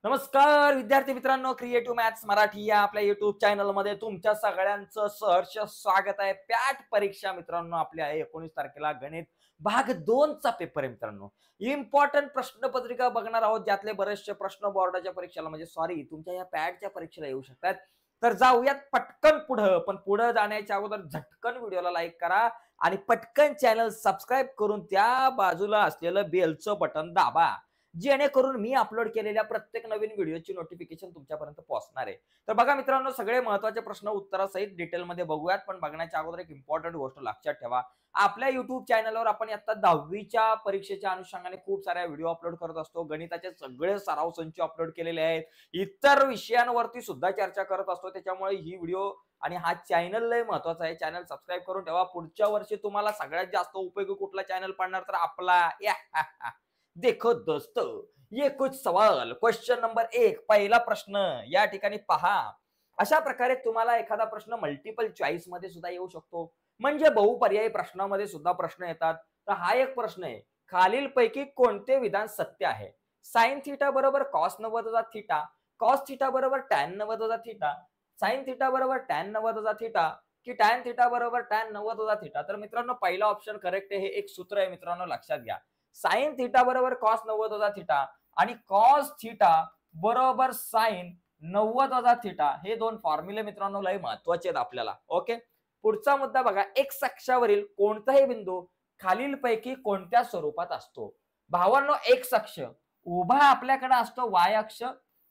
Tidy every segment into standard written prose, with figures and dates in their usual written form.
नमस्कार विद्यार्थी मित्रांनो, क्रिएटिव्ह मॅथ्स मराठी या आपल्या युट्यूब चॅनल मध्ये तुमच्या सगळ्यांचं सहर्ष स्वागत आहे. पॅट परीक्षा मित्रांनो आपली आहे 19 तारखेला. गणित भाग 2 चा पेपर आहे मित्रांनो. इम्पॉर्टंट प्रश्नपत्रिका बघणार आहोत, ज्यातले बरेचसे प्रश्न बोर्डाच्या परीक्षेला म्हणजे सॉरी तुमच्या या पॅटच्या परीक्षेला येऊ शकतात. तर जाऊयात पटकन पुढं. पण पुढे जाण्याच्या अगोदर झटकन व्हिडिओला लाईक करा आणि पटकन चॅनल सबस्क्राईब करून त्या बाजूला असलेलं बेलचं बटन दाबा, जेणेकरून मी अपलोड केलेल्या प्रत्येक नवीन व्हिडिओची नोटिफिकेशन तुमच्यापर्यंत पोहोचणार आहे. तर बघा मित्रांनो, सगळे महत्त्वाचे प्रश्न उत्तरासहित डिटेलमध्ये बघूयात. पण बघण्याच्या अगोदर एक इम्पॉर्टंट गोष्ट लक्षात ठेवा. आपल्या युट्यूब चॅनलवर आपण आता 10वीच्या परीक्षेच्या अनुषंगाने खूप साऱ्या व्हिडिओ अपलोड करत असतो. गणिताचे सगळे सराव संच अपलोड केलेले आहेत. इतर विषयांवरती सुद्धा चर्चा करत असतो. त्याच्यामुळे ही व्हिडिओ आणि हा चॅनल लय महत्वाचा आहे. चॅनल सबस्क्राईब करून ठेवा. पुढच्या वर्षी तुम्हाला सगळ्यात जास्त उपयोगी कुठला चॅनल पडणार तर आपला. देखो दोस्तों, ये कुछ सवाल. क्वेश्चन नंबर 1, पहिला प्रश्न या ठिकाणी पहा. अशा प्रकारे तुम्हाला एखादा प्रश्न मल्टिपल चॉईस मध्ये सुद्धा येऊ शकतो, म्हणजे बहुपर्यायी प्रश्नामध्ये सुद्धा प्रश्न येतात. तर हा एक प्रश्न आहे, खालीलपैकी कोणते विधान सत्य आहे? साइन थीटा बरोबर कॉस 90 वजा थीटा, कॉस थीटा बरोबर टॅन 90 वजा थीटा, साइन थीटा बरोबर टॅन 90 वजा थीटा, की टॅन थीटा बरोबर टॅन 90 वजा थीटा. तर मित्रांनो, पहिला ऑप्शन करेक्ट आहे. हे एक सूत्र आहे मित्रांनो, लक्षात घ्या. साइन थीटा बरोबर कॉस 90 वजा थीटा आणि कॉस थीटा बरोबर साइन 90 वजा थीटा, हे दोन फॉर्म्युले मित्रांनो लय महत्वाचे आहेत आपल्याला. ओके, पुढचा मुद्दा बघा. एक्स अक्षावरील कोणताही बिंदू खालीलपैकी कोणत्या स्वरूपात असतो? भावांनो, एक्स अक्ष उभा आपल्याकडे असतो वाय अक्ष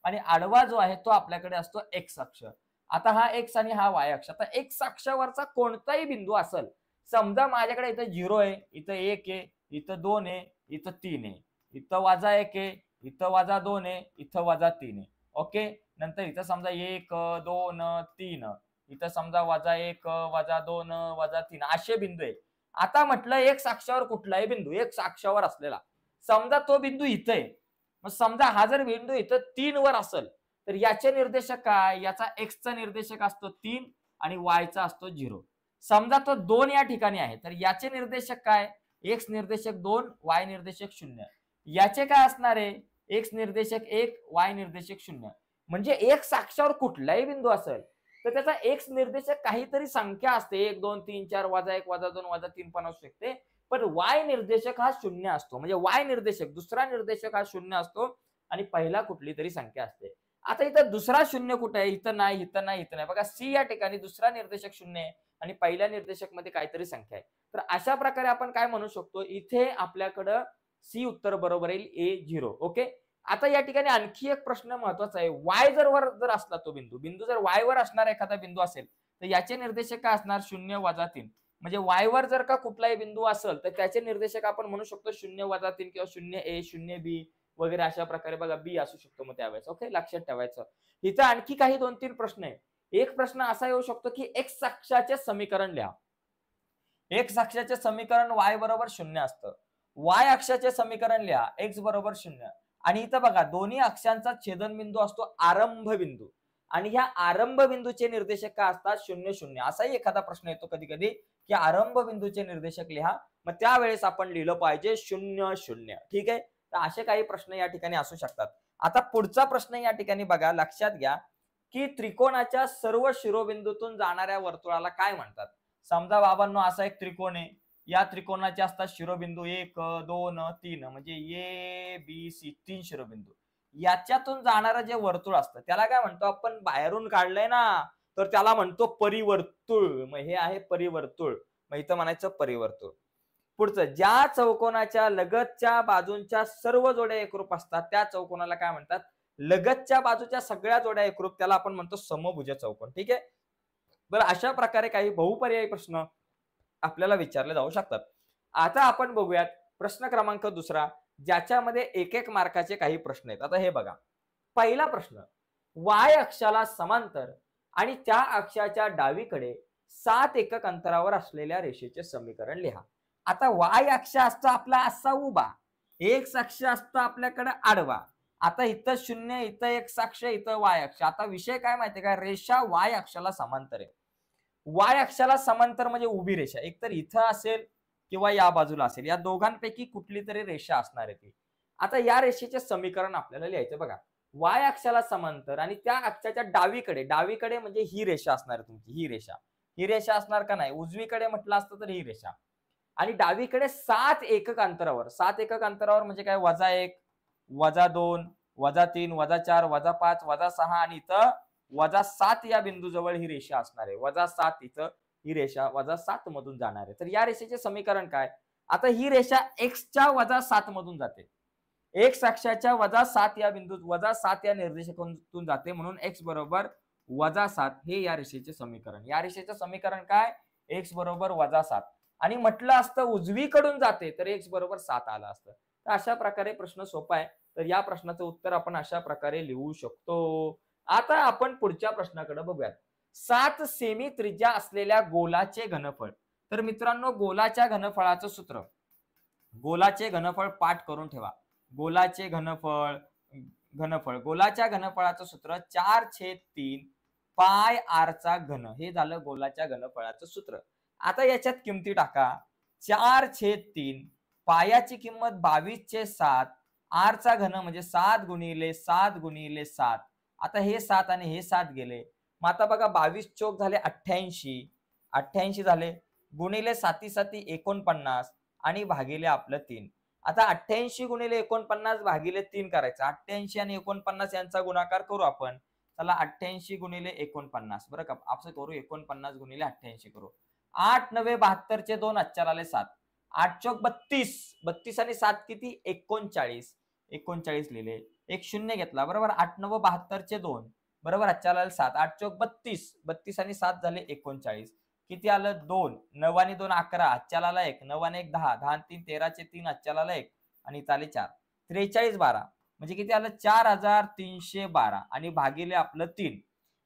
आणि आडवा जो आहे तो आपल्याकडे असतो एक्स अक्ष. आता हा एक्स आणि हा वाय अक्ष. आता एक्स अक्षावरचा कोणताही बिंदू असेल, समजा माझ्याकडे इथं 0 आहे, इथं 1 आहे, इथं 2 आहे, इथं 3 आहे, इथं वजा 1 आहे, इथं वजा 2 आहे, इथं वजा 3 आहे. ओके, नंतर इथं समजा 1 2 3, इथं समजा वजा 1 वजा 2 वजा 3 असे बिंदू आहे. आता म्हटलं एक्स अक्षावर कुठलाही बिंदू, एक्स अक्षावर असलेला, समजा तो बिंदू इथं आहे. मग समजा हा जर बिंदू इथं 3 वर असेल, तर याचे निर्देशक काय? याचा एक्सचा निर्देशक असतो 3 आणि वायचा असतो 0. समजा तो 2 या ठिकाणी आहे, तर याचे निर्देशक काय? एक्स निर्देशक 2, वाय निर्देशक 0. याचे काय असणार आहे? एक्स निर्देशक 1, वाय निर्देशक 0. म्हणजे एक्स अक्षावर कुठलाही बिंदू असेल तर त्याचा एक्स निर्देशक काहीतरी संख्या असते, 1 2 3 4 वजा 1 वजा 2 वजा 3 पण असू शकते. पण वाय निर्देशक हा 0 असतो. म्हणजे वाय निर्देशक दुसरा निर्देशक हा 0 असतो आणि पहिला कुठली तरी संख्या असते. आता इथं दुसरा 0 कुठे आहे? इथं नाही, इथं नाही, इथं नाही. बघा, सी या ठिकाणी दुसरा निर्देशक 0 आहे आणि पहिल्या निर्देशक मध्ये काहीतरी संख्या आहे. तर अशा प्रकारे आपण काय म्हणू शकतो, इथे आपल्याकडं सी उत्तर बरोबर येईल A0. ओके, आता या ठिकाणी आणखी एक प्रश्न महत्वाचा आहे. वाय जर असला तो बिंदू जर वाय वर असणारा एखादा बिंदू असेल, तर याचे निर्देशक काय असणार? 0 वजा 3. म्हणजे वाय वर जर का कुठलाही बिंदू असेल तर त्याचे निर्देशक आपण म्हणू शकतो 0 वजा 3 किंवा 0A 0B वगैरे अशा प्रकारे. बघा, बी असू शकतो मग त्यावेळेस. ओके, लक्षात ठेवायचं. इथं आणखी काही 2-3 प्रश्न आहे. एक प्रश्न असा येऊ शकतो की एक्स अक्षाचे समीकरण लिहा. एक्स अक्षाचे समीकरण y बरोबर 0 असतं. y अक्षाचे समीकरण लिहा x बरोबर 0. आणि इथं बघा, दोन्ही अक्षांचा छेदनबिंदू असतो आरंभ बिंदू आणि ह्या आरंभ बिंदूचे निर्देशक काय असतात? 0 0. असाही एखादा प्रश्न येतो कधी कधी की आरंभ बिंदूचे निर्देशक लिहा. मग त्यावेळेस आपण लिहिलं पाहिजे 0 0. ठीक आहे, तर असे काही प्रश्न या ठिकाणी असू शकतात. आता पुढचा प्रश्न या ठिकाणी बघा, लक्षात घ्या की त्रिकोणाच्या सर्व शिरोबिंदूतून जाणाऱ्या वर्तुळाला काय म्हणतात? समजा बाबांनो, असा एक त्रिकोण आहे. या त्रिकोणाचे असतात शिरोबिंदू 1 2 3, म्हणजे ABC 3 शिरोबिंदू. याच्यातून जाणारं जे वर्तुळ असतं त्याला काय म्हणतो आपण? बाहेरून काढलंय ना, तर त्याला म्हणतो परिवर्तुळ. मग हे आहे परिवर्तुळ. मग इथं म्हणायचं परिवर्तुळ. पुढचं, ज्या चौकोनाच्या लगतच्या बाजूंच्या सर्व जोड्या एकरूप असतात त्या चौकोनाला काय म्हणतात? लगतच्या बाजूच्या सगळ्या जोड्या एकरूप, त्याला आपण म्हणतो समभुज चौकोन. ठीक आहे, बरं, अशा प्रकारे काही बहुपर्यायी प्रश्न आपल्याला विचारले जाऊ शकतात. आता आपण बघूयात प्रश्न क्रमांक 2, ज्याच्यामध्ये 1-1 मार्काचे काही प्रश्न आहेत. आता हे बघा, पहिला प्रश्न, वाय अक्षाला समांतर आणि त्या अक्षाच्या डावीकडे 7 एकक अंतरावर असलेल्या रेषेचे समीकरण लिहा. आता वाय अक्ष असतो आपला असा उभा, एक्स अक्ष असतो आपल्याकडे आडवा. आता इथं 0, इथं एक्स अक्ष, इथं वाय अक्ष. आता विषय काय माहितीये का? रेषा वाय अक्षाला समांतर आहे. वाय अक्षाला समांतर म्हणजे उभी रेषा एकतर इथं असेल किंवा या बाजूला असेल, या दोघांपैकी कुठली तरी रेषा असणार आहे ती. आता या रेषेचे समीकरण आपल्याला लिहायचं. बघा, वाय अक्षाला समांतर आणि त्या अक्षाच्या डावीकडे म्हणजे ही रेषा असणार तुमची, ही रेषा असणार का नाही, उजवीकडे म्हटलं असतं तर ही रेषा, आणि डावीकडे 7 एकक अंतरावर, 7 एकक अंतरावर म्हणजे काय, -1, -2, -3, -4, -5, -6 आणि इथं -7 या बिंदूजवळ ही रेषा असणार आहे. -7 इथं ही रेषा -7 मधून जाणार आहे. तर या रेषेचे समीकरण काय? आता ही रेषा एक्सच्या -7 मधून जाते. एक्स अक्षाच्या -7 या बिंदूत -7 या निर्देशकातून जाते, म्हणून एक्स बरोबर -7 हे या रेषेचे समीकरण. या रेषेचे समीकरण काय? एक्स बरोबर -7 आणि म्हटलं असतं उजवीकडून जाते तर एक्स बरोबर 7 आलं असतं. तर अशा प्रकारे प्रश्न सोपा आहे. तर या प्रश्नाचं उत्तर आपण अशा प्रकारे लिहू शकतो. आता आपण पुढच्या प्रश्नाकडे बघूयात. 7 सेमी त्रिज्या असलेल्या गोलाचे घनफळ. तर मित्रांनो, गोलाच्या घनफळाचं सूत्र, गोलाचे घनफळ पाठ करून ठेवा. गोलाचे गोलाच्या घनफळाचं सूत्र 4/3 पाय आर चा घन, हे झालं गोलाच्या घनफळाचं सूत्र. आता याच्यात किमती टाका. 4/3 पायाची किंमत 22/7, आर चा घन म्हणजे 7 गुणिले 7 गुणिले 7. आता हे 7 आणि हे 7 गेले. मग आता बघा 22 चोक झाले 88, 88 झाले, गुणिले 7 7 49 आणि भागिले आपलं 3. आता 88 गुणिले 49 भागिले 3 करायचं. 88 आणि 49 यांचा गुणाकार करू आपण. चला 88 गुणिले 49, बरं का, आपण करू 49 गुणिले 88 करू. 8 9 72 चे 2 आजच्या आले 7, 8 चौक 32, 32 आणि 7 किती, 39, 39 लिहिले, एक शून्य घेतला, बरोबर. 8 9 72 चे 2, बरोबर, आजच्या आले 7, 8 चौक 32, 32 आणि 7 झाले 39, किती आलं 2, 9 आणि 2 11, आजच्या आला 1, 9 आणि 1 10, 10 आणि 3 13 चे 3, आजच्या आला 1 आणि इथं आले 4, 43 12 म्हणजे किती आलं 4312 आणि भागिले आपलं 3.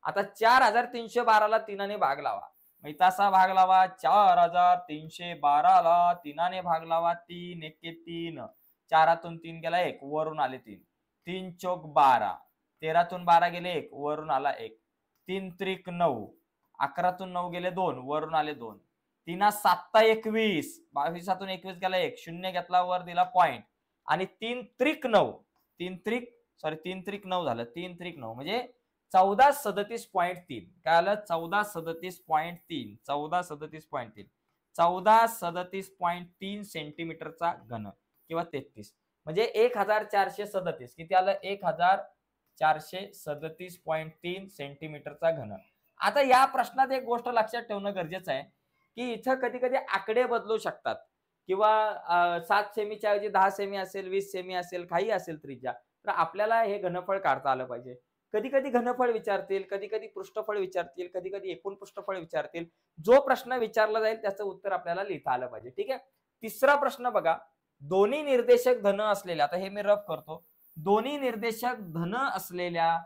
आता 4312 ला 3 ने भाग लावा. मग तसा भाग लावा. 4312 ला 3 ने भाग लावा. 3 1 3, 4तून 3 गेला 1, वरून आले 3, 3 चौक 12, 13तून 12 गेले 1, वरून आला 1, 3 त्रिक 9, 11तून 9 गेले 2, वरून आले 2, 3 7 21, 22तून 21 गेला 1, शून्य घेतला, वर दिला पॉइंट, आणि 3 त्रिक 9, 3 त्रिक 9 झालं, 3 त्रिक 9 म्हणजे 1437.3. काय आलं 1437.3, 1437.3, 1437.3 सेंटीमीटरचा घन किंवा 33 म्हणजे 1437, किती आलं 1437.3 सेंटीमीटरचा घन. आता या प्रश्नात एक गोष्ट लक्षात ठेवणं गरजेचं आहे की इथं कधी कधी आकडे बदलू शकतात, किंवा 7 सेमीच्या ऐवजी 10 सेमी असेल, 20 सेमी असेल, काही असेल त्रिज्या, तर आपल्याला हे घनफळ काढता आलं पाहिजे. कधी कधी घनफळ विचारतील, कधी कधी पृष्ठफळ विचारतील, कधी कधी एकूण पृष्ठफळ विचारतील. जो प्रश्न विचारला जाईल त्याचं उत्तर आपल्याला लिहिता आलं पाहिजे. ठीक आहे. तिसरा प्रश्न बघा. दोन्ही निर्देशक धन असलेल्या, आता हे मी रफ करतो, दोन्ही निर्देशक धन असलेला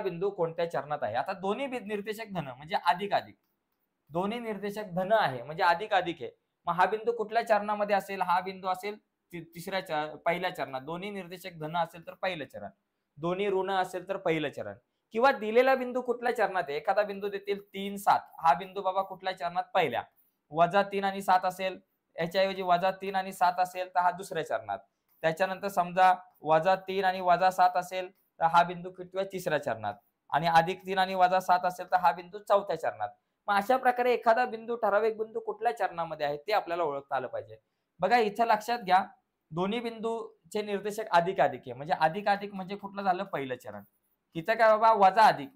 बिंदू कोणत्या चरणात आहे. आता दोन्ही निर्देशक धन म्हणजे अधिक अधिक, दोन्ही निर्देशक धन आहे म्हणजे अधिक अधिक आहे. मग हा बिंदू कुठल्या चरणामध्ये असेल, हा बिंदू असेल पहिल्या चरणात. दोन्ही निर्देशक धन असेल तर पहिलं चरण, दोन्ही ऋण असेल तर पहिलं चरण. किंवा दिलेला बिंदू कुठल्या चरणात आहे, एखादा बिंदू देतील 3 7, हा बिंदू बाबा कुठल्या चरणात, पहिल्या. -3 आणि 7 असेल, याच्याऐवजी -3 आणि 7 असेल तर हा दुसऱ्या चरणात. त्याच्यानंतर समजा -3 आणि -7 असेल तर हा बिंदू कितव्या, तिसऱ्या चरणात. आणि +3 आणि -7 असेल तर हा बिंदू चौथ्या चरणात. मग अशा प्रकारे एखादा बिंदू, ठराविक बिंदू कुठल्या चरणामध्ये आहे ते आपल्याला ओळखता आलं पाहिजे. बघा इथं लक्षात घ्या, दोन्ही बिंदूचे निर्देशक अधिक अधिक आहे म्हणजे अधिक अधिक म्हणजे कुठलं झालं, पहिलं चरण. इथं काय बाबा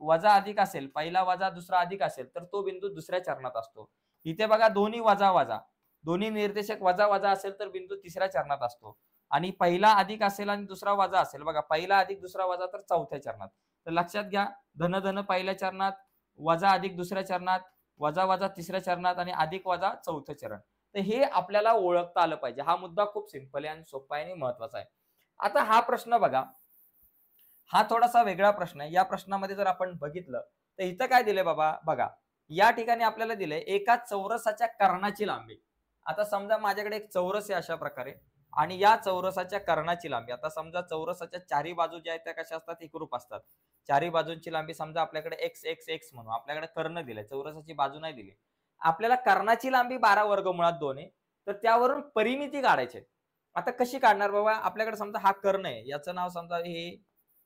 वजा अधिक असेल, पहिला वजा दुसरा अधिक असेल तर तो बिंदू दुसऱ्या चरणात असतो. इथे बघा दोन्ही वजा वजा, दोन्ही निर्देशक वजा वजा असेल तर बिंदू तिसऱ्या चरणात असतो. आणि पहिला अधिक असेल आणि दुसरा वजा असेल, बघा पहिला अधिक दुसरा वजा तर चौथ्या चरणात. तर लक्षात घ्या, धन धन पहिल्या चरणात, वजा अधिक दुसऱ्या चरणात, वजा वजा तिसऱ्या चरणात आणि अधिक वजा चौथं चरण. तर हे आपल्याला ओळखता आलं पाहिजे. हा मुद्दा खूप सिंपल आहे आणि सोपा आहे आणि महत्वाचा आहे. आता हा प्रश्न बघा, हा थोडासा वेगळा प्रश्न आहे. या प्रश्नामध्ये जर आपण बघितलं तर इथं काय दिलंय बाबा, बघा या ठिकाणी आपल्याला दिलंय एका चौरसाच्या कर्णाची लांबी. आता समजा माझ्याकडे एक चौरस आहे अशा प्रकारे, आणि या चौरसाच्या कर्णाची लांबी, आता समजा चौरसाच्या चारी बाजू ज्या आहेत त्या कशा असतात, एकरूप असतात. चारी बाजूंची लांबी समजा आपल्याकडे x x x म्हणू, आपल्याकडे कर्ण दिले, चौरसाची बाजू नाही दिली. आपल्याला कर्णाची लांबी 12 वर्गमुळात 2 आहे, तर त्यावरून परिमिती काढायची. आता कशी काढणार बाबा, आपल्याकडे समजा हा कर्ण आहे, याचं नाव समजा हे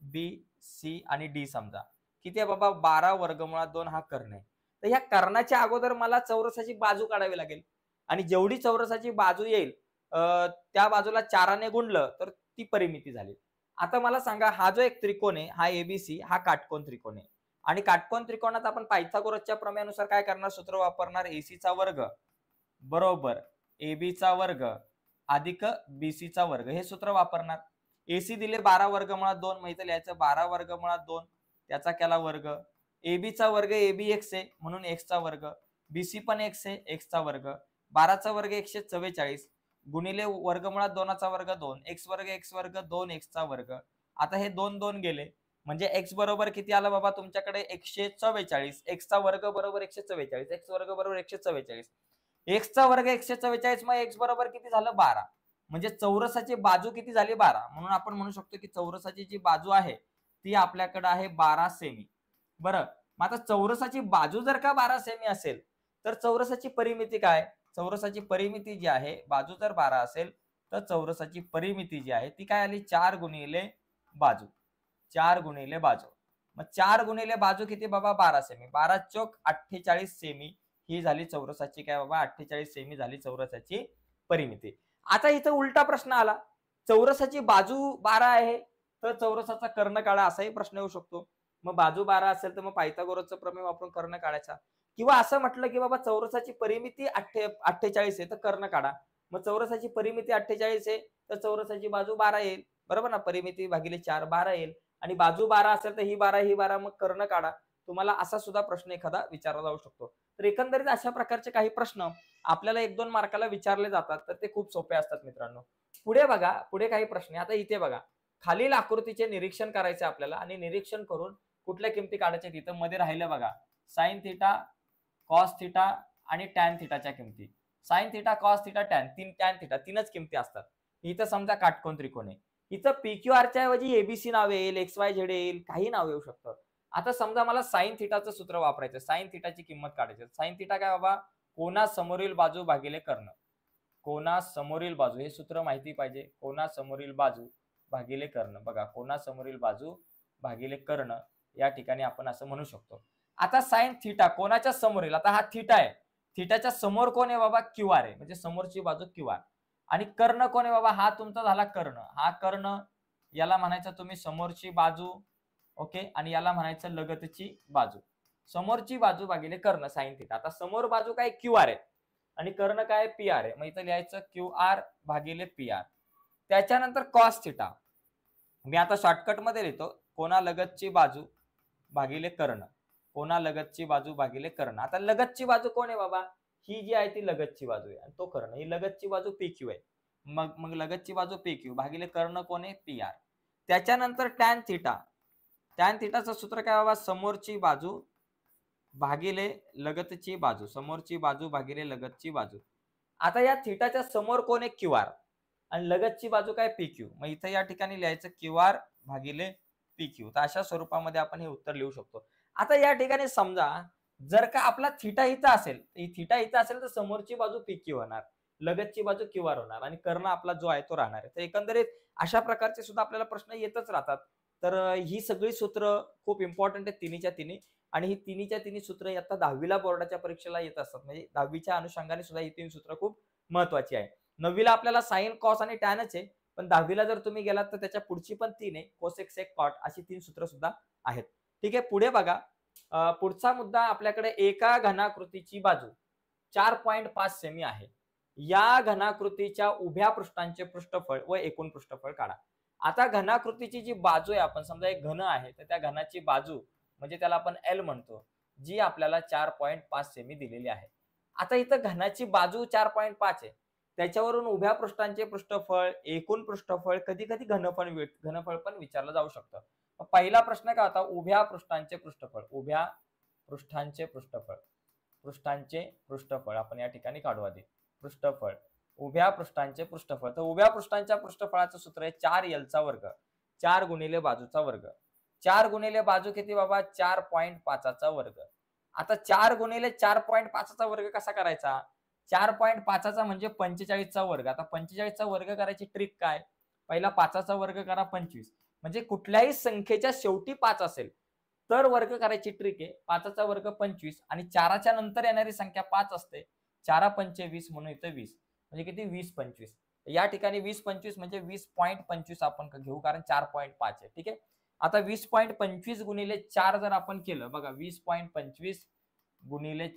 बी सी आणि डी समजा किती आहे बाबा 12 वर्गमुळात 2 हा कर्ण आहे. तर ह्या कर्णाच्या अगोदर मला चौरसाची बाजू काढावी लागेल आणि जेवढी चौरसाची बाजू येईल त्या बाजूला 4ने गुणलं तर ती परिमिती झाली. आता मला सांगा हा जो एक त्रिकोण आहे हा एबीसी हा काटकोन त्रिकोण आहे आणि काटकोन त्रिकोणात आपण पायथागोरसच्या प्रमेयानुसार काय करणार सूत्र वापरणार एसीचा वर्ग बरोबर एबीचा वर्ग अधिक बीसीचा वर्ग हे सूत्र वापरणार. एसी दिले 12 वर्गमुळात 2 मग इथं लिहायचं 12 वर्गमुळात 2 त्याचा केला वर्ग. एबीचा वर्ग एबी एक्स आहे म्हणून एक्सचा वर्ग. बीसी पण एक्स आहे एक्सचा वर्ग. 12चा वर्ग 144 गुणिले वर्गमुळात 2चा वर्ग 2 एक्स वर्ग 2 एक्सचा वर्ग. आता हे 2 2 गेले म्हणजे एक्स बरोबर किती आलं बाबा तुमच्याकडे 144 एक्सचा वर्ग बरोबर 144 एक्स वर्ग बरोबर 144 एक्सचा वर्ग 144 मग एक्स बरोबर किती झालं 12 म्हणजे चौरसाची बाजू किती झाली 12 म्हणून आपण म्हणू शकतो की चौरसाची जी बाजू आहे ती आपल्याकडे आहे 12 सेमी. बरं मग आता चौरसाची बाजू जर का 12 सेमी असेल तर चौरसाची परिमिती काय चौरसाची परिमिती जी आहे बाजू जर 12 असेल तर चौरसाची परिमिती जी आहे ती काय आली 4 गुणिले बाजू 4 गुणिले बाजू. मग 4 गुणिले बाजू किती बाबा 12 सेमी 12 चौक 48 सेमी ही झाली चौरसाची काय बाबा 48 सेमी झाली चौरसाची परिमिती. आता इथं उलटा प्रश्न आला चौरसाची बाजू 12 आहे तर चौरसाचा कर्ण काढा असाही प्रश्न येऊ शकतो. मग बाजू 12 असेल तर मग पायथागोरसचा प्रमेय वापरून कर्ण काढायचा किंवा असं म्हटलं की बाबा चौरसाची परिमिती 48 आहे तर कर्ण काढा. मग चौरसाची परिमिती 48 आहे तर चौरसाची बाजू 12 येईल बरोबर ना परिमिती भागिले 4 12 येईल आणि बाजू 12 असेल तर ही 12 मग कर्ण काढा. तुम्हाला असा सुद्धा प्रश्न एखादा विचारला जाऊ शकतो. तर एकंदरीत अशा प्रकारचे काही प्रश्न आपल्याला 1-2 मार्काला विचारले जातात तर ते खूप सोपे असतात मित्रांनो. पुढे बघा पुढे काही प्रश्न आता इथे बघा खालील आकृतीचे निरीक्षण करायचे आपल्याला आणि निरीक्षण करून कुठल्या किमती काढायच्या तिथं मध्ये राहिलं बघा साइन थिटा कॉस थिटा आणि टॅन थिटाच्या किमती. Sine theta cos theta tan tan theta तीनच किमती असतात. इथं समजा काटकोन त्रिकोण आहे इथं पीक्यूआरच्या ऐवजी एबीसी नाव येईल एक्स वाय झेड येईल काही नाव येऊ शकतं. आता समजा मला साइन थिटाचं सूत्र वापरायचं साइन थिटाची किंमत काढायची. साइन थिटा काय बाबा कोना समोरील बाजू भागिले कर्ण कोना समोरील बाजू हे सूत्र माहिती पाहिजे कोना समोरील बाजू भागिले कर्ण बघा कोना समोरील बाजू भागिले कर्ण या ठिकाणी आपण असं म्हणू शकतो. आता साइन थिटा कोणाच्या समोरील आता हा थिटा आहे थिटाच्या समोर कोण आहे बाबा क्यू आर आहे म्हणजे समोरची बाजू क्यू आर आणि कर्ण कोण आहे बाबा हा तुमचा झाला कर्ण हा कर्ण याला म्हणायचं तुम्ही समोरची बाजू ओके आणि याला म्हणायचं लगतची बाजू. समोरची बाजू भागिले कर्ण साइन थिटा. आता समोर बाजू काय क्यू आर आहे आणि कर्ण काय पी आर आहे मग इथं लिहायचं क्यू आर भागिले पी आर. त्याच्यानंतर कॉस थिटा मी आता शॉर्टकट मध्ये लिहितो कोणा लगतची बाजू भागिले कर्ण कोणा लगतची बाजू भागिले कर्ण. आता लगतची बाजू कोण आहे बाबा ही जी आहे ती लगतची बाजू आहे आणि तो कर्ण ही लगतची बाजू पी क्यू आहे मग लगतची बाजू पी क्यू भागिले कर्ण कोण आहे पी आर. त्याच्यानंतर टॅन थिटाचं सूत्र काय बाबा समोरची बाजू भागिले लगतची बाजू समोरची बाजू भागिले लगतची बाजू. आता या थिटाच्या समोर कोण आहे क्यू आर आणि लगतची बाजू काय पी क्यू मग इथं या ठिकाणी लिहायचं क्यू आर भागिले पी क्यू. तर अशा स्वरूपामध्ये आपण हे उत्तर लिहू शकतो. आता या ठिकाणी समजा जर का आपला थिटा इथं असेल थिटा इथं असेल तर समोरची बाजू पी क्यू होणार लगतची बाजू क्यू आर होणार आणि कर्ण आपला जो आहे तो राहणार आहे. तर एकंदरीत अशा प्रकारचे सुद्धा आपल्याला प्रश्न येतच राहतात. तर ही सगळी सूत्र खूप इम्पॉर्टंट आहेत तिन्हीच्या तिन्ही आणि ही तिन्हीच्या तिन्ही सूत्र आता 10वीला बोर्डाच्या परीक्षेला येत असतात म्हणजे 10वीच्या अनुषंगाने सुद्धा ही 3 सूत्र खूप महत्वाची आहे. 9वीला आपल्याला साइन कॉस आणि टॅनच आहे पण 10वीला जर तुम्ही गेलात तर त्याच्या पुढची पण 3 आहे कोसेक सेक कॉट अशी 3 सूत्र सुद्धा आहेत. ठीक आहे पुढे बघा पुढचा मुद्दा आपल्याकडे एका घनाकृतीची बाजू 4.5 सेमी आहे. या घनाकृतीच्या उभ्या पृष्ठांचे पृष्ठफळ व एकूण पृष्ठफळ काढा. आता घनाकृतीची जी बाजू आहे आपण समजा एक घन आहे तर त्या घनाची बाजू म्हणजे त्याला आपण एल म्हणतो जी आपल्याला 4.5 सेमी दिलेली आहे. आता इथं घनाची बाजू 4.5 आहे त्याच्यावरून उभ्या पृष्ठांचे पृष्ठफळ एकूण पृष्ठफळ कधी कधी घनफळ पण विचारलं जाऊ शकतं. पहिला प्रश्न काय होता उभ्या पृष्ठांचे पृष्ठफळ आपण या ठिकाणी काढू आधी पृष्ठफळ उभ्या पृष्ठांचे पृष्ठफळ. तर उभ्या पृष्ठांच्या पृष्ठफळाचं सूत्र आहे 4l चा वर्ग 4 गुणिले बाजूचा वर्ग 4 गुणिले बाजू किती बाबा 4.5 चा वर्ग. आता 4 गुणिले 4.5 चा वर्ग कसा करायचा 4.5 चा म्हणजे 45 चा वर्ग. आता 45 चा वर्ग करायची ट्रिक काय पहिला 5 चा वर्ग करा 25 म्हणजे कुठल्याही संख्येच्या शेवटी 5 असेल तर वर्ग करायची ट्रिक आहे. 5चा वर्ग 25 आणि 4च्या नंतर येणारी संख्या 5 असते. 4 पंचे 20 म्हणून इथं 20. म्हणजे किती 20 25. या ठिकाणी 20 25 म्हणजे 20.25 आपण घेऊ कारण 4.5 आहे. ठीक आहे. आता 20.25 गुणिले 4 जर आपण केलं बघा 20.25 गुणिले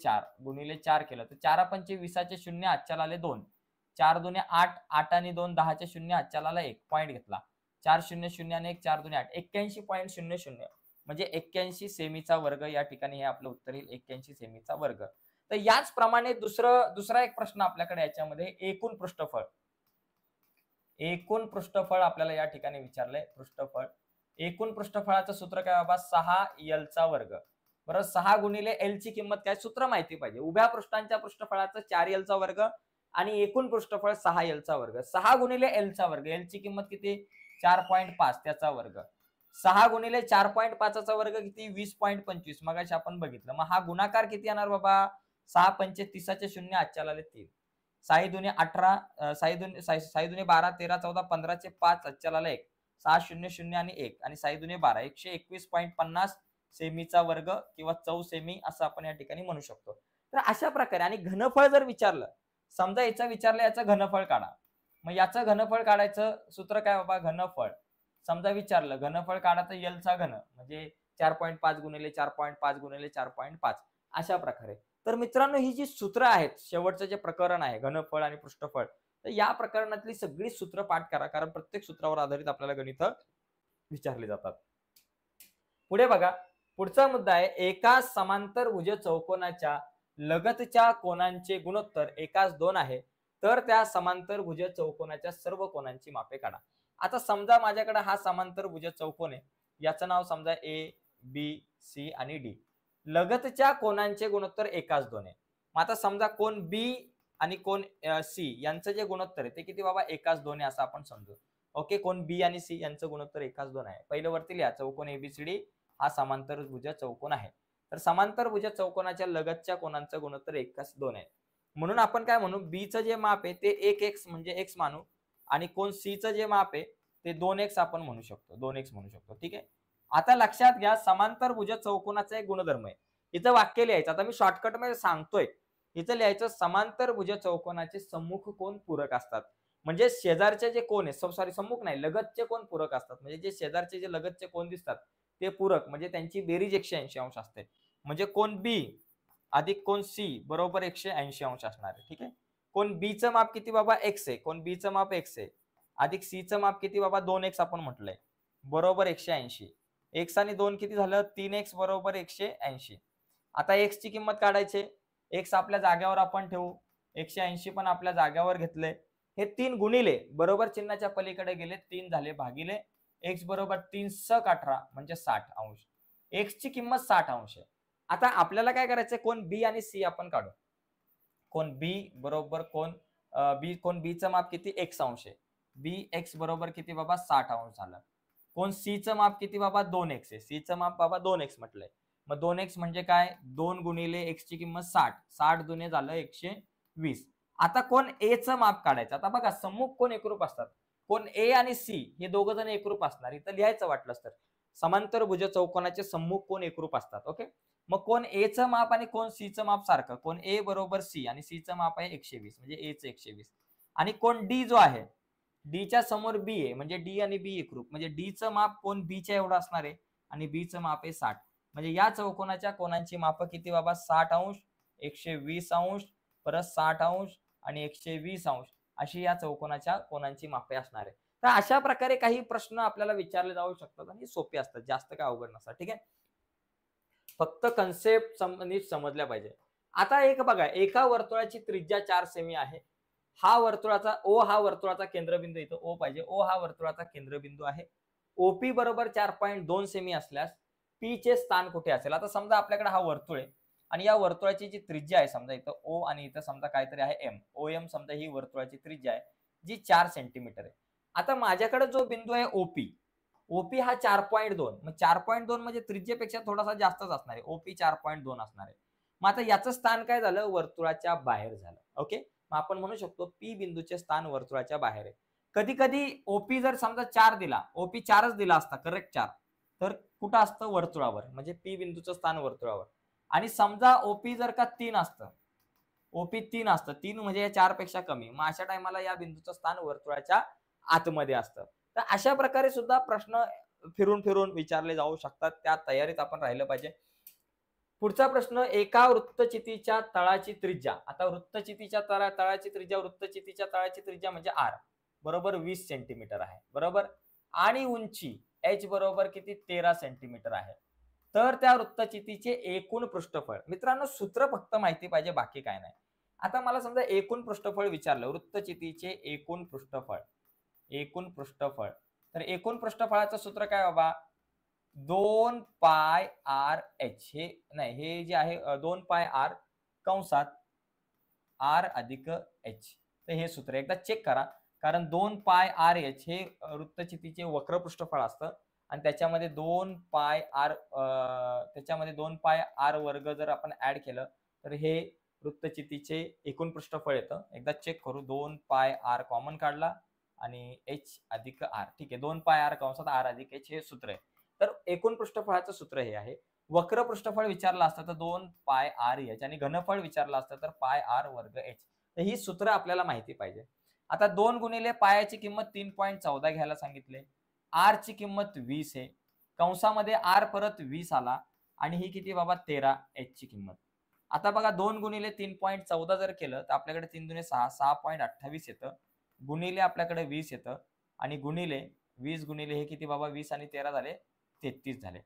4 केलं तर 4 पंचे 20चे शून्य हातच्याला आले 2. 4 दुने 8, 8 आणि 2 10चे शून्य हातच्याला आला 1 पॉईंट घेतला. 4 0 0 आणि 1 4 दुने 8 81.00 म्हणजे 81 सेमीचा वर्ग. या ठिकाणी हे आपलं उत्तर येईल 81 सेमीचा वर्ग. तर याचप्रमाणे दुसरा एक प्रश्न आपल्याकडे याच्यामध्ये एकूण पृष्ठफळ आपल्याला या ठिकाणी विचारलंय. एकूण पृष्ठफळाचं सूत्र काय बाबा 6l चा वर्ग. बरं 6 गुणिले l ची किंमत काय सूत्र माहिती पाहिजे. उभ्या पृष्ठांच्या पृष्ठफळाचं 4l चा वर्ग आणि एकूण पृष्ठफळ 6l चा वर्ग. 6 गुणिले l चा वर्ग. l ची किंमत किती 4.5 त्याचा वर्ग. 6 गुणिले 4.5 चा वर्ग किती 20.25 मगाशी आपण बघितलं. मग हा गुणाकार किती येणार बाबा 6 पंचे 30चे शून्य हातच्याला आले 3. 6 दुने 18 6 दुने 12 13 14 15चे 5 हातच्याला आला 1. 6 0 0 आणि 1 आणि 6 दुने 12 121.50 सेमीचा वर्ग किंवा चौसेमी असं आपण या ठिकाणी म्हणू शकतो. तर अशा प्रकारे आणि घनफळ जर विचारलं समजा याचं विचारलं याचं घनफळ काढा. मग याचं घनफळ काढायचं सूत्र काय बाबा घनफळ. समजा विचारलं घनफळ काढा तर l चा घन म्हणजे 4.5 गुणिले 4.5 गुणिले 4.5 अशा प्रकारे. तर मित्रांनो ही जी सूत्र आहेत शेवटचं जे प्रकरण आहे घनफळ आणि पृष्ठफळ तर या प्रकरणातली सगळी सूत्र पाठ करा कारण प्रत्येक सूत्रावर आधारित आपल्याला गणित विचारले जातात. पुढे बघा पुढचा मुद्दा आहे एका समांतरभुज चौकोनाच्या लगतच्या कोनांचे गुणोत्तर एकास 2 आहे तर त्या समांतरभुज चौकोनाच्या सर्व कोनांची मापे काढा. आता समजा माझ्याकडे हा समांतरभुज चौकोन आहे. याचं नाव समजा ए बी सी आणि डी. लगतच्या कोनांचे गुणोत्तर एकास 2 आहे. मग आता समजा कोन बी आणि कोन सी यांचं जे गुणोत्तर आहे ते किती बाबा एकास 2 आहे असं आपण समजू. ओके कोन बी आणि सी यांचं गुणोत्तर एकास 2 आहे. पहिलं वरती लिहा चौकोन एबीसीडी हा समांतरभुज चौकोन आहे. तर समांतरभुज चौकोनाच्या लगतच्या कोनांचं गुणोत्तर एकास 2 आहे. म्हणून आपण काय म्हणू बी चं जे माप आहे ते 1x म्हणजे x मानू आणि कोन सी चं जे माप आहे ते 2x आपण म्हणू शकतो 2x म्हणू शकतो. ठीक आहे. आता लक्षात घ्या समांतरभुज चौकोनाचा एक गुणधर्म आहे. इथं वाक्य लिहायचं आता मी शॉर्टकट मध्ये सांगतोय. इथं लिहायचं समांतरभुज चौकोनाचे सम्मुख कोन पूरक असतात. म्हणजे शेजारचे जे कोन आहे सम्मुख नाही लगतचे कोन पूरक असतात. म्हणजे जे शेजारचे जे लगतचे कोन दिसतात ते पूरक म्हणजे त्यांची बेरीज 180 अंश असते. म्हणजे कोन बी अधिक कोन सी बरोबर 180 अंश असणार आहे. ठीक आहे. कोन बी चं माप किती बाबा x आहे. कोन बी चं माप x आहे अधिक सी चं माप किती बाबा 2x आपण म्हटलंय बरोबर 180. x आणि 2 किती झालं 3x बरोबर 180. आता x ची किंमत काढायची. x आपल्या जागेवर आपण ठेवू 180 पण आपल्या जागेवर घेतले. हे 3 गुणिले बरोबर चिन्हाच्या पलीकडे गेले 3 झाले भागिले x बरोबर 3 सक 18 म्हणजे 60 अंश. x ची किंमत 60 अंश आहे. आता आपल्याला काय करायचंय कोन बी आणि सी आपण काढू. कोन बी बरोबर कोन बी चं माप किती x अंश आहे. बी x बरोबर किती बाबा 60 अंश झालं. कोन सी चं माप किती बाबा 2x आहे. सी चं माप बाबा 2x म्हटलंय. मग 2x म्हणजे काय 2 गुणिले x ची किंमत 60. 60 दुने झालं 120. आता कोन ए चं माप काढायचं. आता बघा सम्मुख कोन एकरूप असतात. कोन ए आणि सी हे दोघ जण एकरूप असणार. इथं लिहायचं वाटलंच तर समांतरभुज चौकोनाचे सम्मुख कोन एकरूप असतात. ओके. मग कोन ए चं माप आणि कोन सी चं माप सारखं. कोन ए बरोबर सी आणि सी चं माप आहे 120 म्हणजे ए चं 120 आणि कोन डी जो आहे डी च्या समोर बी आहे म्हणजे डी आणि बी एकरूप म्हणजे डी चं माप कोन बी च्या एवढं असणार आहे आणि बी चं माप आहे 60. म्हणजे या चौकोनाच्या कोनांची माप किती बाबा 60 अंश 120 अंश परत 60 अंश आणि 120 अंश अशी या चौकोनाच्या कोनांची मापे असणार आहे. तर अशा प्रकारे काही प्रश्न आपल्याला विचारले जाऊ शकतात आणि सोपे असतात जास्त काय अवघड नसतात. ठीक आहे. फक्त कन्सेप्ट समजल्या पाहिजे. आता एक बघा एका वर्तुळाची त्रिज्या 4 सेमी आहे. हा वर्तुळाचा केंद्रबिंदू इथं ओ पाहिजे. ओ हा वर्तुळाचा केंद्रबिंदू आहे. ओपी बरोबर 4.2 सेमी असल्यास पी चे स्थान कुठे असेल. आता समजा आपल्याकडे हा वर्तुळ आहे आणि या वर्तुळाची जी त्रिज्या आहे समजा इथं ओ आणि इथं समजा काहीतरी आहे एम. ओ एम समजा ही वर्तुळाची त्रिज्या आहे जी 4 सेंटीमीटर आहे. आता माझ्याकडे जो बिंदू आहे ओपी हा 4.2 मग 4.2 म्हणजे त्रिज्येपेक्षा थोडासा जास्तच असणार आहे. ओपी 4.2 असणार आहे. मग आता याचं स्थान काय झालं वर्तुळाच्या बाहेर झालं. ओके. मग आपण म्हणू शकतो पी बिंदूचे स्थान वर्तुळाच्या बाहेर आहे. कधी कधी ओपी जर समजा 4 दिला, ओपी 4च दिला असता, करेक्ट 4, तर कुठं असतं? वर्तुळावर, म्हणजे पी बिंदूचं स्थान वर्तुळावर. आणि समजा ओपी जर का 3 असतं, ओपी 3 असतं, 3 म्हणजे या 4 पेक्षा कमी, मग अशा टायमाला या बिंदूचं स्थान वर्तुळाच्या आतमध्ये असतं. तर अशा प्रकारे सुद्धा प्रश्न फिरून फिरून विचारले जाऊ शकतात. त्या तयारीत आपण राहिलं पाहिजे. पुढचा प्रश्न, एका वृत्तचितीच्या तळाची त्रिज्या. आता वृत्तचितीच्या तळाची त्रिज्या, वृत्तचितीच्या तळाची त्रिज्या म्हणजे आर बरोबर 20 सेंटीमीटर आहे, बरोबर. आणि उंची एच बरोबर किती? 13 सेंटीमीटर आहे. तर त्या वृत्तचितीचे एकूण पृष्ठफळ, मित्रांनो सूत्र फक्त माहिती पाहिजे, बाकी काय नाही. आता मला समजा एकूण पृष्ठफळ विचारलं, वृत्तचितीचे एकूण पृष्ठफळ, एकूण पृष्ठफळ. तर एकूण पृष्ठफळाचं सूत्र काय बाबा? 2 पाय आर एच, हे नाही, हे जे आहे 2 पाय आर कंसात आर अधिक एच. तर हे सूत्र एकदा चेक करा, कारण 2 पाय आर एच हे वृत्तचितीचे वक्र पृष्ठफळ असतं आणि त्याच्यामध्ये 2 पाय आर त्याच्यामध्ये 2 पाय आर वर्ग जर आपण ऍड केलं तर हे वृत्तचितीचे एकूण पृष्ठफळ येतं. एकदा चेक करू. 2 पाय आर कॉमन काढला आणि एच अधिक आर, ठीक आहे. 2 पाय आर कंसात आर अधिक एच हे सूत्र आहे. तर एकूण पृष्ठफळाचं सूत्र हे आहे. वक्र पृष्ठफळ विचारलं असतं तर 2 पाय आर एच आणि घनफळ विचारलं असतं तर पाय आर वर्ग एच. तर ही सूत्र आपल्याला माहिती पाहिजे. आता 2 गुणिले पायाची किंमत 3.14 घ्यायला सांगितले. आर ची किंमत 20 आहे. कंसामध्ये आर परत 20 आला आणि ही किती बाबा? 13 एच ची किंमत. आता बघा 2 गुणिले 3.14 जर केलं तर आपल्याकडे 3 दुने 6, 6.28 येतं. गुणिले आपल्याकडे 20 येतं आणि गुणिले 20 गुणिले हे किती बाबा? 20 आणि 13 झाले 33 झाले.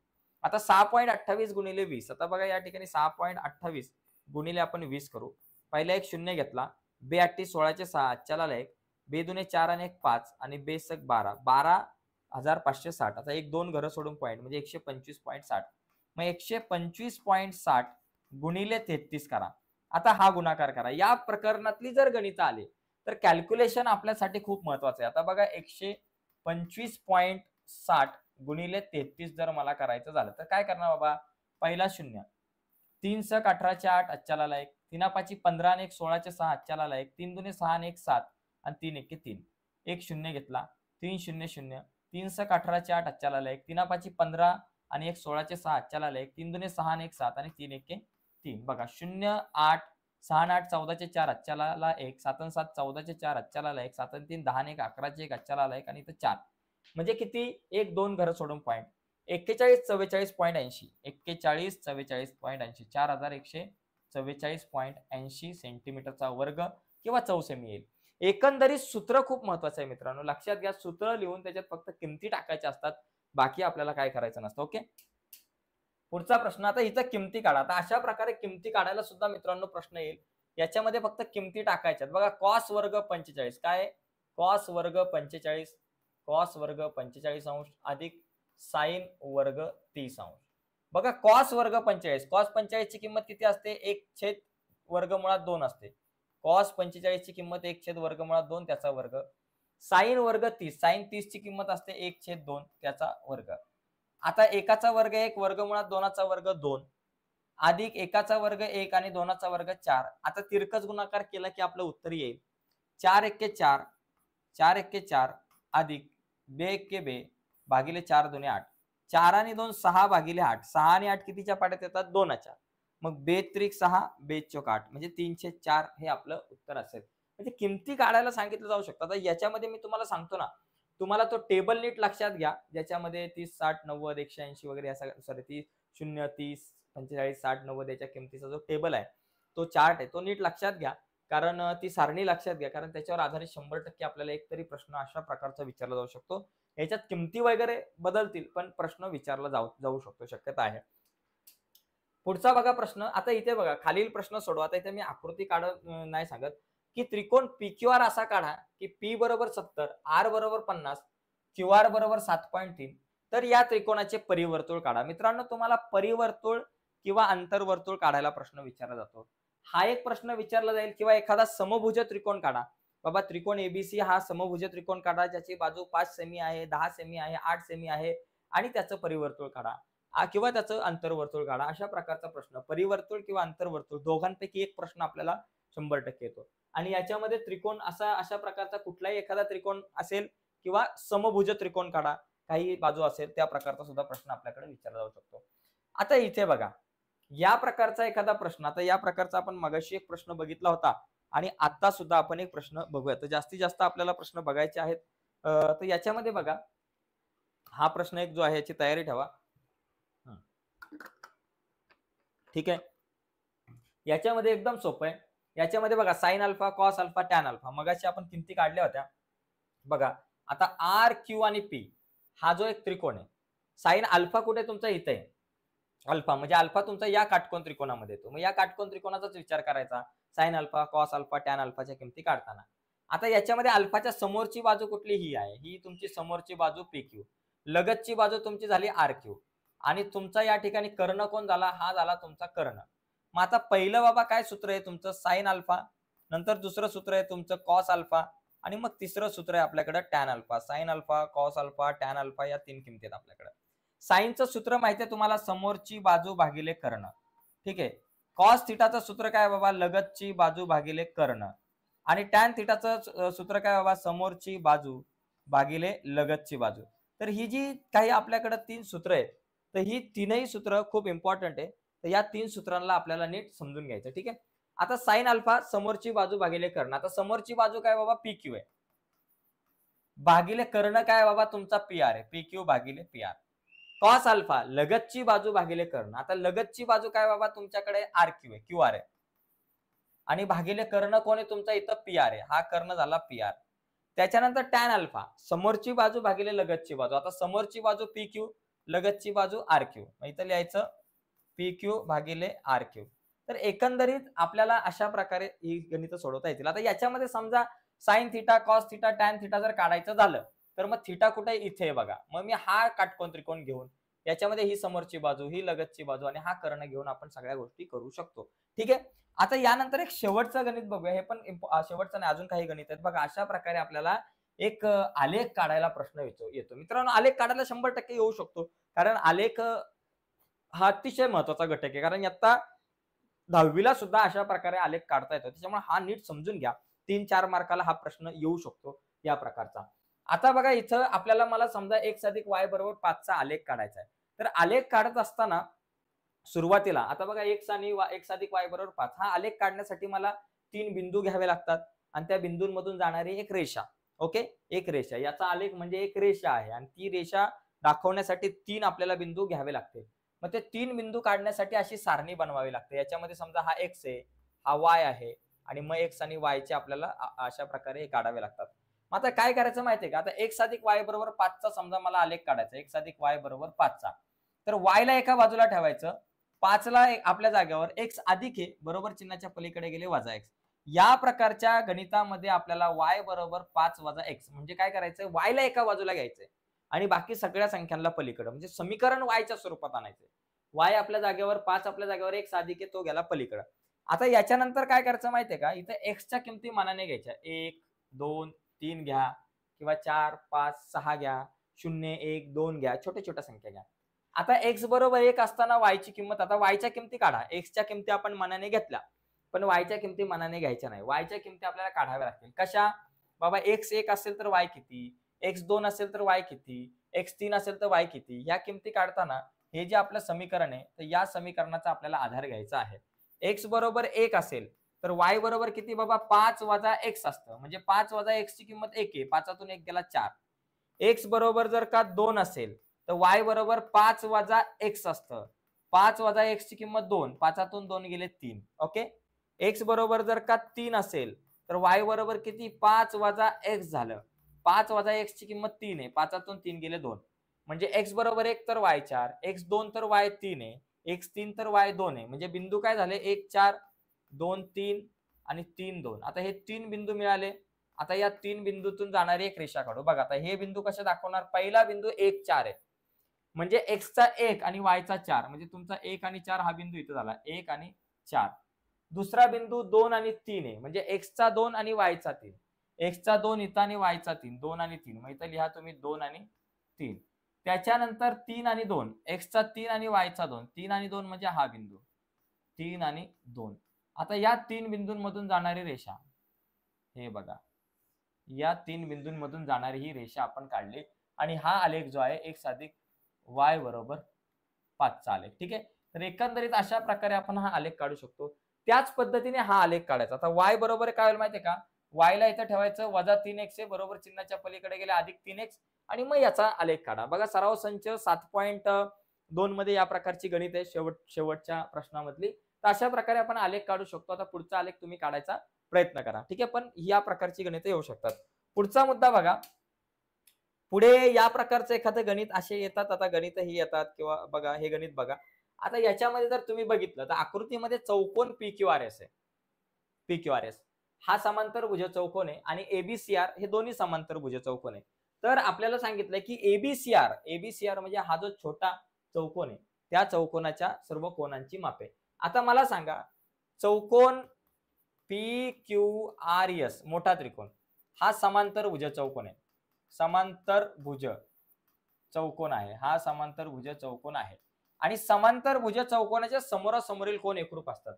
आता 6.28 गुणिले 20. आता बघा या ठिकाणी 6.28 गुणिले आपण 20 करू. पहिला एक शून्य घेतला. बे 8 16चे 6, आजच्याला 1, बे दुने 4 आणि 1 5 आणि बे सक 12, 12,560. आता एक 2 घरं सोडून पॉईंट म्हणजे 125.60. मग 125.60 गुणिले 33 करा. आता हा गुणाकार करा. या प्रकरणातली जर गणितं आली तर कॅल्क्युलेशन आपल्यासाठी खूप महत्वाचं आहे. आता बघा 125.60 गुणिले 33 जर मला करायचं झालं तर काय करणार बाबा? पहिला शून्य, 3 सक 18चे 8, आजच्याला 1, 3 5 15 आणि 1 16चे 6, आजच्याला 1, 3 दुने 6 आणि 1 7 आणि 3 1 3. एक शून्य घेतला. 3 0 0, 3 सक 18चे 8, आजच्याला 1, 3 5 15 आणि 1 16चे 6, आजच्याला 1, 3 दुने 6 आणि 1 7 आणि 3 1 3. बघा 0 8 6 8 14चे 4, आजच्याला 1, 7 7 14चे 4, आजच्याला 1, 7 3 10 1 11चे 1, आजच्याला 1 आणि इथं 4. म्हणजे किती? एक 2 घरं सोडून पॉईंट 4144.80, 4144.80, 4144.80 सेंटीमीटरचा वर्ग किंवा चौसेमी येईल. एकंदरीत सूत्र खूप महत्वाचं आहे मित्रांनो, लक्षात घ्या. सूत्र लिहून त्याच्यात फक्त किमती टाकायच्या असतात, बाकी आपल्याला काय करायचं नसतं. ओके. पुढचा प्रश्न, आता इथं किमती काढा. आता अशा प्रकारे किमती काढायला सुद्धा मित्रांनो प्रश्न येईल. याच्यामध्ये फक्त किमती टाकायच्यात. बघा कॉस वर्ग 45 काय? कॉस वर्ग 45, कॉस वर्ग 45 अंश अधिक साइन वर्ग 30 अंश. बघा कॉस वर्ग 45, कॉस 45 ची किंमत किती असते? 1 छेद वर्गमुळात 2 असते. कॉस 45 ची किंमत 1 छेद वर्गमुळात 2 त्याचा वर्ग. साइन वर्ग 30, साइन 30 ची किंमत असते 1 छेद 2 त्याचा वर्ग. आता एकाचा वर्ग 1, वर्गमुळात 2चा वर्ग 2, अधिक एकाचा वर्ग 1 आणि 2चा वर्ग 4. आता तिरकस गुणाकार केला की आपलं उत्तर येईल 4 1 4, 4 1 4 अधिक 2 1 2 भागिले 4 2 8. 4 आणि 2 6 भागिले 8. 6 आणि 8 कितीच्या पाड्यात येतात? 2च्या. मग 2 त्रिक 6, 2 चौक 8 म्हणजे 304 हे आपलं उत्तर असेल. म्हणजे किमती काढायला सांगितलं जाऊ शकतं. आता याच्यामध्ये मी तुम्हाला सांगतो ना, तुम्हाला तो टेबल नीट लक्षात घ्या, ज्याच्यामध्ये 30 60 90 180 वगैरे या सॉरी 30 0 30 45 60 90 याच्या किमतीचा जो टेबल आहे, तो चार्ट आहे, तो नीट लक्षात घ्या. कारण ती सारणी लक्षात घ्या, कारण त्याच्यावर आधारित 100% आपल्याला एकतरी प्रश्न अशा प्रकारचा विचारला जाऊ शकतो. याच्यात किमती वगैरे बदलतील पण प्रश्न विचारला जाऊ शकतो, शक्यता आहे. पुढचा बघा प्रश्न. आता इथे बघा खालील प्रश्न सोडवा. आता इथे मी आकृती काढत नाही सांगत की त्रिकोण PQR असा काढा की P बरोबर 70, R बरोबर 50, QR बरोबर 7.3. तर या त्रिकोणाचे परिवर्तुळ काढा. मित्रांनो तुम्हाला परिवर्तुळ किंवा अंतर्वर्तुळ काढायला प्रश्न विचारला जातो. हा एक प्रश्न विचारला जाईल. किंवा एखादा समभुज त्रिकोण काढा. बाबा त्रिकोण ABC हा समभुज त्रिकोण काढा, ज्याची बाजू 5 सेमी आहे, 10 सेमी आहे, 8 सेमी आहे आणि त्याचं परिवर्तुळ काढा किंवा त्याचं अंतर्वर्तुळ काढा. अशा प्रकारचा प्रश्न परिवर्तुळ किंवा अंतर्वर्तुळ दोघांपैकी एक प्रश्न आपल्याला 100% येतो. आणि याच्यामध्ये त्रिकोण अशा प्रकारचा कुठलाही एखादा त्रिकोण असेल किंवा समभुज त्रिकोण काढा, काही बाजू असेल त्या प्रकारचा सुद्धा प्रश्न आपल्याकडे विचारला जाऊ शकतो. आता इथे बघा, या प्रकारचा एखादा प्रश्न, आता या प्रकारचा आपण मगाशी एक प्रश्न बघितला होता आणि आता सुद्धा आपण एक प्रश्न बघूया. तर जास्तीत जास्त आपल्याला प्रश्न बघायचे आहेत. तर याच्यामध्ये बघा, हा प्रश्न एक जो आहे याची तयारी ठेवा. ठीक आहे, याच्यामध्ये एकदम सोपं आहे. याच्यामध्ये बघा, sine alpha, cos alpha, tan alpha, मगाशी आपण किमती काढल्या होत्या बघा. आता आर, क्यू आणि पी हा जो एक त्रिकोण आहे, साइन अल्फा कुठे तुमचा इथे आहे, अल्फा म्हणजे अल्फा तुमचा या काटकोन त्रिकोणामध्ये येतो. मग या काटकोन त्रिकोणाचाच विचार करायचा sine alpha, cos alpha, tan अल्फाच्या किमती काढताना. आता याच्यामध्ये अल्फाच्या समोरची बाजू कुठली, ही आहे, ही तुमची समोरची बाजू पी क्यू, लगतची बाजू तुमची झाली आर क्यू आणि तुमचा या ठिकाणी कर्ण कोण झाला, हा झाला तुमचा कर्ण. मग आता पहिलं बाबा काय सूत्र आहे तुमचं, साइन अल्फा, नंतर दुसरं सूत्र आहे तुमचं कॉस अल्फा आणि मग तिसरं सूत्र आहे आपल्याकडे tan alpha. Sine alpha, cos alpha, tan alpha या 3 किमती आहेत आपल्याकडे. साइनचं सूत्र माहिती आहे तुम्हाला, समोरची बाजू भागिले कर्ण. ठीक आहे, कॉस थिटाचं सूत्र काय बाबा, लगतची बाजू भागिले कर्ण. आणि टॅन थिटाचं सूत्र काय बाबा, समोरची बाजू भागिले लगतची बाजू. तर ही जी काही आपल्याकडे 3 सूत्र आहेत, तर ही तीनही सूत्र खूप इम्पॉर्टंट आहे. तर या 3 सूत्रांना आपल्याला नीट समजून घ्यायचं. ठीक आहे, आता साइन अल्फा समोरची बाजू भागिले कर्ण. आता समोरची बाजू काय बाबा, पी क्यू आहे, भागिले कर्ण काय बाबा तुमचा पी आर आहे, पी क्यू भागिले पी आर. कॉस अल्फा लगतची बाजू भागिले कर्ण. आता लगतची बाजू काय बाबा तुमच्याकडे आर क्यू आहे, क्यू आर आहे आणि भागिले कर्ण कोण आहे तुमचा इथं पी आर आहे, हा कर्ण झाला पी आर. त्याच्यानंतर टॅन अल्फा समोरची बाजू भागिले लगतची बाजू. आता समोरची बाजू पी क्यू, लगतची बाजू आर क्यू, इथं लिहायचं पी क्यू भागिले आर क्यू. तर एकंदरीत आपल्याला अशा प्रकारे ही गणित सोडवता येतील. आता याच्यामध्ये समजा sine theta, cos theta, tan theta जर काढायचं झालं तर मग थिटा कुठे, इथे आहे बघा. मग मी हा काटकोन त्रिकोण घेऊन याच्यामध्ये ही समोरची बाजू, ही लगतची बाजू आणि हा कर्ण घेऊन आपण सगळ्या गोष्टी करू शकतो. ठीक आहे, आता यानंतर एक शेवटचं गणित बघूया. हे पण शेवटचं नाही, अजून काही गणित आहेत बघा. अशा प्रकारे आपल्याला एक आलेख काढायला प्रश्न येतो. मित्रांनो, आलेख काढायला 100% येऊ शकतो, कारण आलेख हा अतिशय महत्वाचा घटक आहे. कारण आता 10वीला सुद्धा अशा प्रकारे आलेख काढता येतो. त्याच्यामुळे हा नीट समजून घ्या. 3-4 मार्काला हा प्रश्न येऊ शकतो या प्रकारचा. आता बघा, इथं आपल्याला मला समजा x अधिक y बरोबर 5 चा आलेख काढायचा आहे. तर आलेख काढत असताना सुरुवातीला आता बघा, x अधिक y बरोबर 5 हा आलेख काढण्यासाठी मला 3 बिंदू घ्यावे लागतात आणि त्या बिंदूंमधून जाणारी एक रेषा. ओके, एक रेषा, याचा आलेख म्हणजे एक रेषा आहे आणि ती रेषा दाखवण्यासाठी 3 आपल्याला बिंदू घ्यावे लागतील. मग ते 3 बिंदू काढण्यासाठी अशी सारणी बनवावी लागते. याच्यामध्ये समजा हा x आहे, हा y आहे आणि मग x आणि y चे आपल्याला अशा प्रकारे काढावे लागतात. मग आता काय करायचं माहितीये का, आता x अधिक y बरोबर 5 चा समजा मला आलेख काढायचा, x अधिक y बरोबर 5 चा. तर y ला एका बाजूला ठेवायचं, 5 ला आपल्या जागेवर x अधिक आहे, बरोबर चिन्हाच्या पलीकडे गेले वजा x. या प्रकारच्या गणितामध्ये आपल्याला y बरोबर 5 वजा x म्हणजे काय करायचं, y ला एका बाजूला घ्यायचंय आणि बाकी सगळ्या संख्यांना पलीकडे, म्हणजे समीकरण y च्या स्वरूपात आणायचंय. y आपल्या जागेवर 5, आपल्या जागेवर x अधिक आहे, तो गेला पलीकडे. आता याच्यानंतर काय करायचं माहितीये का, इथे x च्या किमती मानाने घ्यायच्या. 1, 2, 3 घ्या किंवा 4, 5, 6 घ्या, 0, 1, 2 घ्या, छोट्या छोट्या संख्या घ्या. आता x बरोबर 1 असताना y ची किंमत, आता y च्या किमती काढा. x च्या किमती आपण मनाने घेतल्या, पण y च्या किमती मनाने घ्यायच्या नाही. y च्या किमती आपल्याला काढाव्या लागतील. कशा बाबा, x 1 असेल तर y किती, x 2 असेल तर y किती, x 3 असेल तर y किती. या किमती काढताना हे जे आपलं समीकरण आहे, तर या समीकरणाचा आपल्याला आधार घ्यायचा आहे. x बरोबर 1 असेल तर y बरोबर किती बाबा, 5 वजा x असतं, म्हणजे 5 वजा x ची किंमत 1 आहे, 5 1 गेला 4. x बरोबर जर का 2 असेल तर y बरोबर 5 वजा x असतं, 5 वजा x ची किंमत 2, 5 2 गेले 3. ओके, x बरोबर जर का 3 असेल तर y बरोबर किती, 5 वजा x झालं, 5 वजा x ची किंमत 3 आहे, 5 3 गेले 2, म्हणजे x बरोबर 1 तर y 4, x 2 तर y 3 आहे, x 3 तर y 2 आहे. म्हणजे बिंदू काय झाले, 1 4, 2 3 आणि 3 2. आता हे 3 बिंदू मिळाले. आता या 3 बिंदूतून जाणारी एक रेषा काढू. बघा, आता हे बिंदू कसे दाखवणार, पहिला बिंदू 1 4 आहे, म्हणजे x चा 1 आणि y चा 4, म्हणजे तुमचा 1 आणि 4 हा बिंदू इथं झाला, 1 आणि 4. दुसरा बिंदू 2 आणि 3 आहे, म्हणजे x चा 2 आणि y चा 3, x चा 2 इथं आणि y चा 3, 2 आणि 3, मग इथं लिहा तुम्ही 2 आणि 3. त्याच्यानंतर 3 आणि 2, x चा 3 आणि y चा 2, 3 आणि 2 म्हणजे हा बिंदू, 3 आणि 2. आता या 3 बिंदूंमधून जाणारी रेषा, हे बघा, या 3 बिंदूंमधून जाणारी ही रेषा आपण काढली आणि हा आलेख जो आहे x अधिक y बरोबर 5 चा आलेख. ठीक आहे. तर एकंदरीत अशा प्रकारे आपण हा आलेख काढू शकतो. त्याच पद्धतीने हा आलेख काढायचा. आता y बरोबर काय होईल माहितीये का? y ला इथं ठेवायचं -3x आहे, बरोबर चिन्हाच्या पलीकडे गेले +3x आणि मग याचा आलेख काढा. बघा सराव संच 7.2 मध्ये या प्रकारची गणित आहे शेवटच्या प्रश्नामधली. तर अशा प्रकारे आपण आलेख काढू शकतो. आता पुढचा आलेख तुम्ही काढायचा प्रयत्न करा. ठीक आहे. पण या प्रकारची गणित येऊ शकतात. पुढचा मुद्दा बघा. पुढे या प्रकारचं एखादं गणित असे येतात, आता गणित ही येतात किंवा बघा हे गणित बघा. आता याच्यामध्ये जर तुम्ही बघितलं तर आकृतीमध्ये चौकोन PQRS आहे. PQRS हा समांतरभुज चौकोन आहे आणि ABCR हे दोन्ही समांतरभुज चौकोन आहे. तर आपल्याला सांगितलंय की ABCR म्हणजे हा जो छोटा चौकोन आहे त्या चौकोनाच्या सर्व कोनांची मापे. आता मला सांगा, चौकोन PQRS मोठा त्रिकोण हा समांतरभुज चौकोन आहे. समांतरभुज चौकोन आहे, हा समांतरभुज चौकोन आहे आणि समांतरभुज चौकोनाच्या समोरासमोरील कोन एकरूप असतात.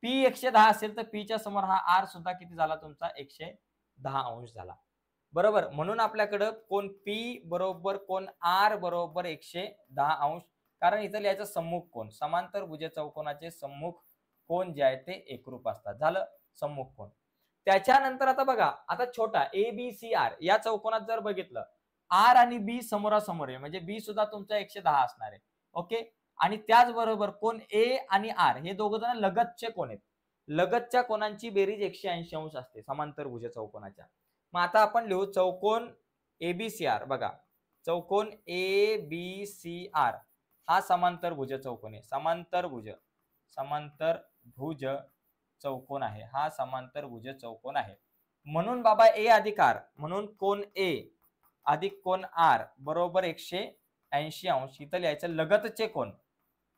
P 110 असेल तर P च्या समोर हा R सुद्धा किती झाला तुमचा 110 अंश झाला. बरोबर. म्हणून आपल्याकडे कोन P बरोबर कोन R बरोबर 110 अंश, कारण इथं लिहायचं सम्मुख कोन. समांतरभुज चौकोनाचे सम्मुख कोन जे आहे ते एकरूप असतात. झालं सम्मुख कोन. त्याच्यानंतर आता बघा, आता छोटा ABCR या चौकोनात जर बघितलं R आणि B समोरासमोर आहे, म्हणजे B सुद्धा तुमचा 110 असणार आहे. ओके. आणि त्याचबरोबर कोन A आणि R हे दोघ जण लगतचे कोन आहेत. लगतच्या कोनांची बेरीज 180 अंश असते समांतरभुज चौकोनाच्या. मग आता आपण लिहू चौकोन ABCR. बघा, चौकोन ABCR हा समांतरभुज चौकोन आहे. समांतरभुज चौकोन आहे, हा समांतरभुज चौकोन आहे. म्हणून बाबा A अधिक R, म्हणून कोन A अधिक कोन R बरोबर 180 अंश. इथं लिहायचं लगतचे कोन.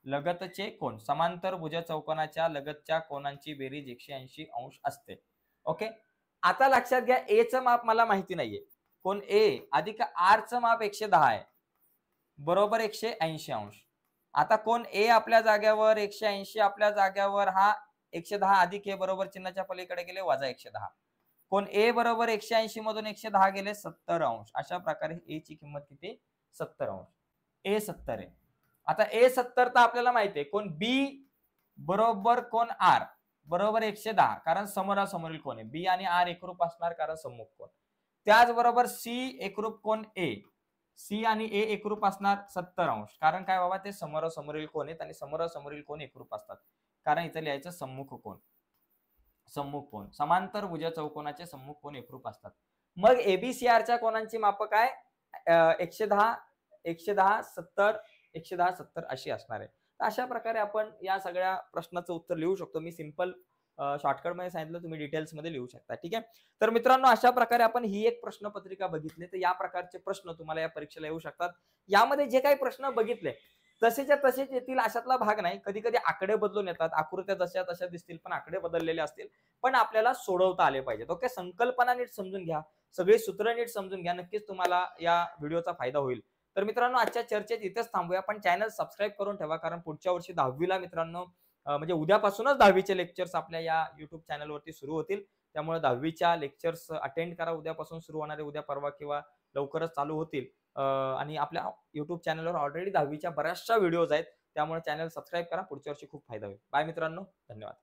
लगतचे कोन समांतरभुज चौकोनाच्या लगतच्या कोनांची बेरीज 180 अंश असते. ओके. आता लक्षात घ्या, A चं माप मला माहिती नाहीये. कोन A अधिक R चं माप 110 आहे बरोबर 180 अंश. आता कोन A आपल्या जाग्यावर 180 आपल्या जाग्यावर, हा 110 अधिक A बरोबर चिन्हाच्या पलीकडे गेले -110. कोन A बरोबर 180 मधून 110 गेले 70 अंश. अशा प्रकारे A ची किंमत किती 70 अंश. A 70 आहे. आता A 70 तर आपल्याला माहिती आहे. कोन B बरोबर कोन R बरोबर 110, कारण समोरासमोरील कोन आहे. B आणि R एकरूप असणार कारण सम्मुख कोन. त्याचबरोबर C एकरूप कोन A, C आणि A एकरूप असणार 70 अंश, कारण काय बाबा ते समोरासमोरील कोन आहेत आणि समोरासमोरील कोन एकरूप असतात, कारण इथं लिहायचं सम्मुख कोन. सम्मुख कोन समांतरभुज चौकोनाचे सम्मुख कोन एकरूप असतात. मग ABCR च्या कोनांची माप काय 110 110 70 110 70 अशी असणार आहे. तर अशा प्रकारे आपण या सगळ्या प्रश्नाचं उत्तर लिहू शकतो. मी सिंपल शॉर्टकट मध्ये सांगितलं, तुम्ही डिटेल्स मध्ये लिहू शकता. ठीक आहे. तर मित्रांनो, अशा प्रकारे आपण ही एक प्रश्नपत्रिका बघितली. तर या प्रकारचे प्रश्न तुम्हाला या परीक्षेला येऊ शकतात. यामध्ये जे काही प्रश्न बघितले तसेच्या तसेच येतील अशातला भाग नाही. कधी कधी आकडे बदलून येतात, आकृत्या जशा तशा दिसतील पण आकडे बदललेले असतील, पण आपल्याला सोडवता आले पाहिजेत. ओके. संकल्पना नीट समजून घ्या, सगळे सूत्र नीट समजून घ्या, नक्कीच तुम्हाला या व्हिडिओचा फायदा होईल. तर मित्रांनो, आजच्या चर्चेत इथेच थांबूया. पण चॅनल सबस्क्राईब करून ठेवा, कारण पुढच्या वर्षी 10वी ला मित्रांनो म्हणजे उद्यापासूनच 10वीचे लेक्चर्स आपल्या या युट्यूब चॅनलवरती सुरू होतील. त्यामुळे 10वीच्या लेक्चर्स अटेंड करा. उद्यापासून सुरू होणारे, उद्या परवा किंवा लवकरच चालू होतील. आणि आपल्या युट्यूब चॅनलवर ऑलरेडी 10वीच्या बऱ्याचशा व्हिडिओज आहेत, त्यामुळे चॅनल सबस्क्राईब करा. पुढच्या वर्षी खूप फायदा होईल. बाय मित्रांनो, धन्यवाद.